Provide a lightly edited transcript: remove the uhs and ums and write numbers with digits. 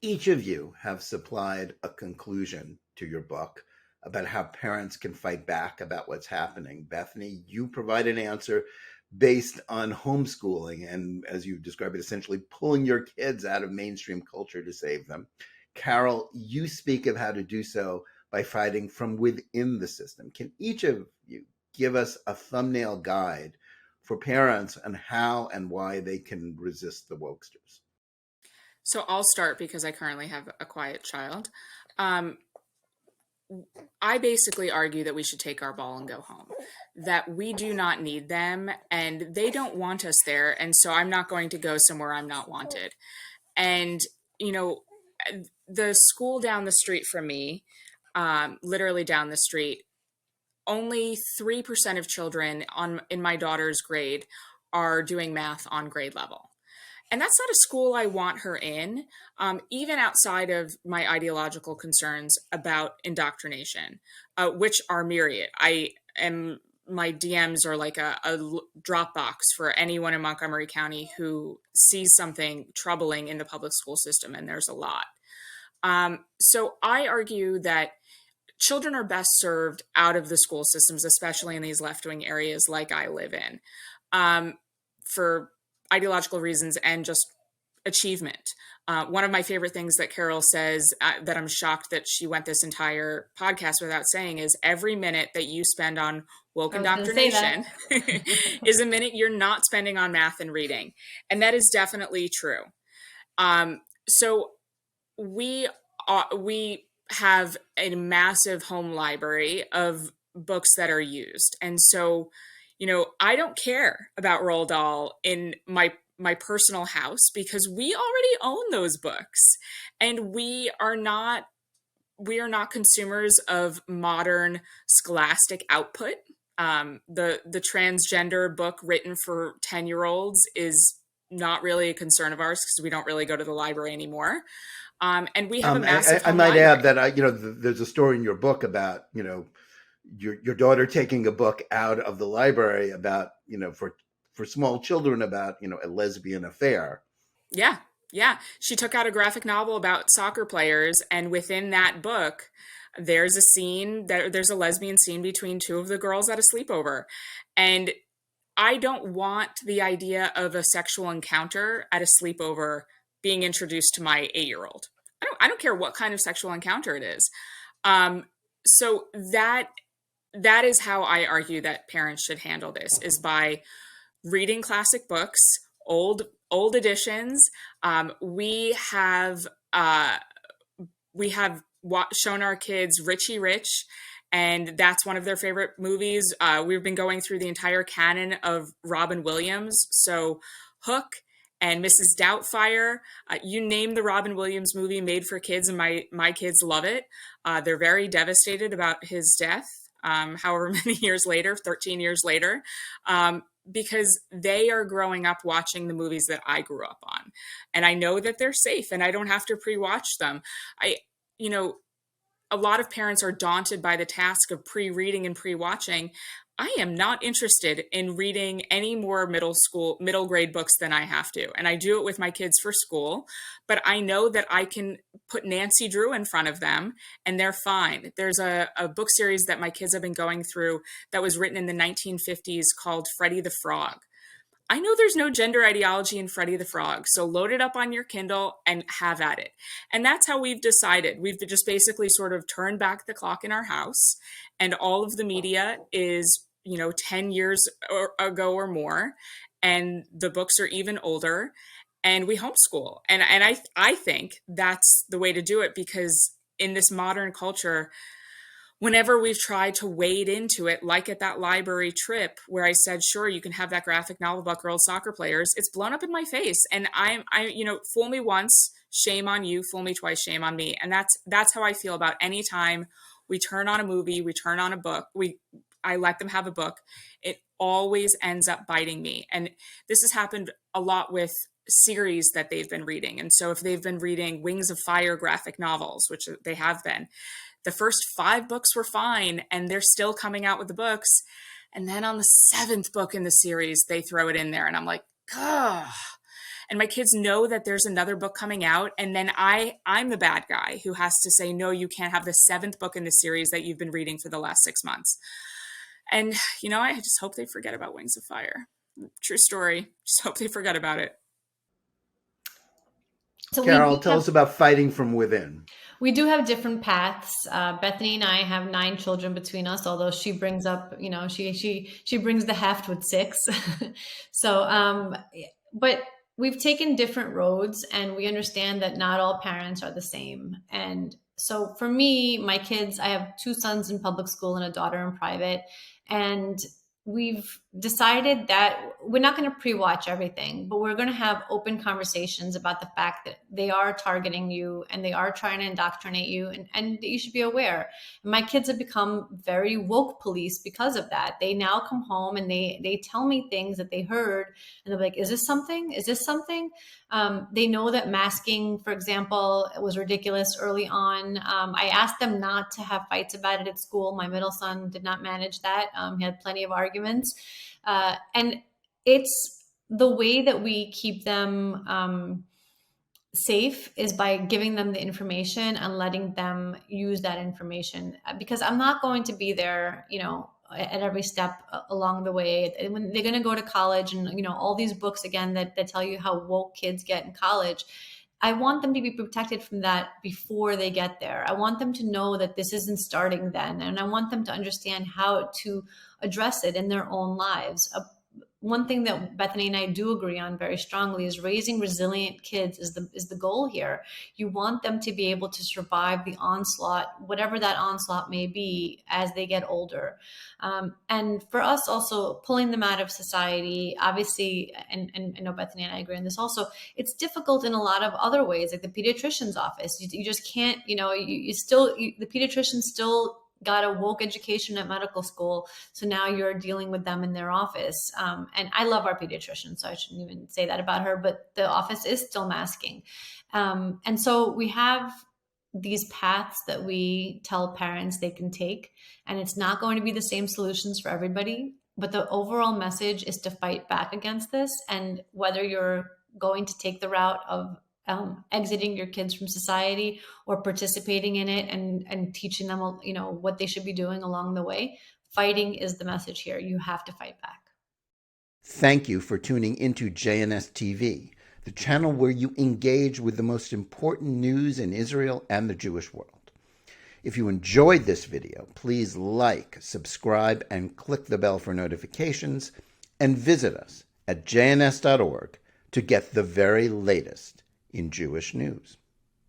Each of you have supplied a conclusion to your book about how parents can fight back about what's happening. Bethany, you provide an answer based on homeschooling and, as you describe it, essentially pulling your kids out of mainstream culture to save them. Karol, you speak of how to do so by fighting from within the system. Can each of you give us a thumbnail guide for parents on how and why they can resist the wokesters? So I'll start because I currently have a quiet child. Um, I basically argue that we should take our ball and go home, that we do not need them and they don't want us there. And so I'm not going to go somewhere I'm not wanted. And, you know, the school down the street from me, literally down the street, only 3% of children in my daughter's grade are doing math on grade level. And that's not a school I want her in, even outside of my ideological concerns about indoctrination, which are myriad. My DMs are like a Dropbox for anyone in Montgomery County who sees something troubling in the public school system, and there's a lot. So I argue that children are best served out of the school systems, especially in these left-wing areas like I live in, for ideological reasons and just achievement. One of my favorite things that Karol says that I'm shocked that she went this entire podcast without saying is every minute that you spend on woke I was going to say indoctrination is a minute you're not spending on math and reading. And that is definitely true. So we have a massive home library of books that are used. And so, I don't care about Roald Dahl in my personal house because we already own those books and we are not consumers of modern scholastic output. The transgender book written for 10-year-olds is not really a concern of ours because we don't really go to the library anymore. And we have a massive I home might library. add that there's a story in your book about your daughter taking a book out of the library about for small children about a lesbian affair. Yeah. Yeah. She took out a graphic novel about soccer players. And within that book, there's a lesbian scene between two of the girls at a sleepover. And I don't want the idea of a sexual encounter at a sleepover being introduced to my 8-year-old. I don't care what kind of sexual encounter it is. So that is how I argue that parents should handle this, is by reading classic books, old editions. We have shown our kids Richie Rich, and that's one of their favorite movies. We've been going through the entire canon of Robin Williams, so Hook and Mrs. Doubtfire. You name the Robin Williams movie made for kids, and my kids love it. They're very devastated about his death, however many years later, 13 years later, because they are growing up watching the movies that I grew up on. And I know that they're safe and I don't have to pre-watch them. A lot of parents are daunted by the task of pre-reading and pre-watching. I am not interested in reading any more middle grade books than I have to. And I do it with my kids for school, but I know that I can put Nancy Drew in front of them and they're fine. There's a book series that my kids have been going through that was written in the 1950s called Freddie the Frog. I know there's no gender ideology in Freddie the Frog, so load it up on your Kindle and have at it. And that's how we've decided. We've just basically sort of turned back the clock in our house, and all of the media is, 10 years ago or more, and the books are even older, and we homeschool. And I think that's the way to do it, because in this modern culture, whenever we've tried to wade into it, like at that library trip where I said, sure, you can have that graphic novel about girls soccer players, it's blown up in my face. And fool me once, shame on you, fool me twice, shame on me. And that's how I feel about any time we turn on a movie, we turn on a book, I let them have a book. It always ends up biting me. And this has happened a lot with series that they've been reading. And so if they've been reading Wings of Fire graphic novels, which they have been, the first 5 books were fine, and they're still coming out with the books. And then on the 7th book in the series, they throw it in there, and I'm like, ugh. and my kids know that there's another book coming out, and then I'm the bad guy who has to say, no, you can't have the 7th book in the series that you've been reading for the last 6 months. And, I just hope they forget about Wings of Fire. True story. Just hope they forget about it. So Karol, tell us about Fighting from Within. We do have different paths. Bethany and I have 9 children between us, although she brings up, she brings the heft with 6. So, but we've taken different roads, and we understand that not all parents are the same. And so for me, my kids, I have 2 sons in public school and a daughter in private. And we've decided that we're not going to pre-watch everything, but we're going to have open conversations about the fact that they are targeting you and they are trying to indoctrinate you, and that you should be aware. My kids have become very woke police because of that. They now come home and they tell me things that they heard, and they're like, is this something? Is this something? They know that masking, for example, was ridiculous early on. I asked them not to have fights about it at school. My middle son did not manage that. He had plenty of arguments. And it's the way that we keep them safe is by giving them the information and letting them use that information, because I'm not going to be there, at every step along the way. When they're going to go to college and, all these books again that tell you how woke kids get in college, I want them to be protected from that before they get there. I want them to know that this isn't starting then. And I want them to understand how to address it in their own lives. One thing that Bethany and I do agree on very strongly is raising resilient kids is the goal here. You want them to be able to survive the onslaught, whatever that onslaught may be, as they get older. And for us also, pulling them out of society, obviously, and I know Bethany and I agree on this also, it's difficult in a lot of other ways, like the pediatrician's office. You just can't, the pediatrician still got a woke education at medical school. So now you're dealing with them in their office. And I love our pediatrician, so I shouldn't even say that about her, but the office is still masking. And so we have these paths that we tell parents they can take, and it's not going to be the same solutions for everybody, but the overall message is to fight back against this. And whether you're going to take the route of exiting your kids from society or participating in it and teaching them, what they should be doing along the way, fighting is the message here. You have to fight back. Thank you for tuning into JNS TV, the channel where you engage with the most important news in Israel and the Jewish world. If you enjoyed this video, please like, subscribe, and click the bell for notifications, and visit us at jns.org to get the very latest in Jewish news.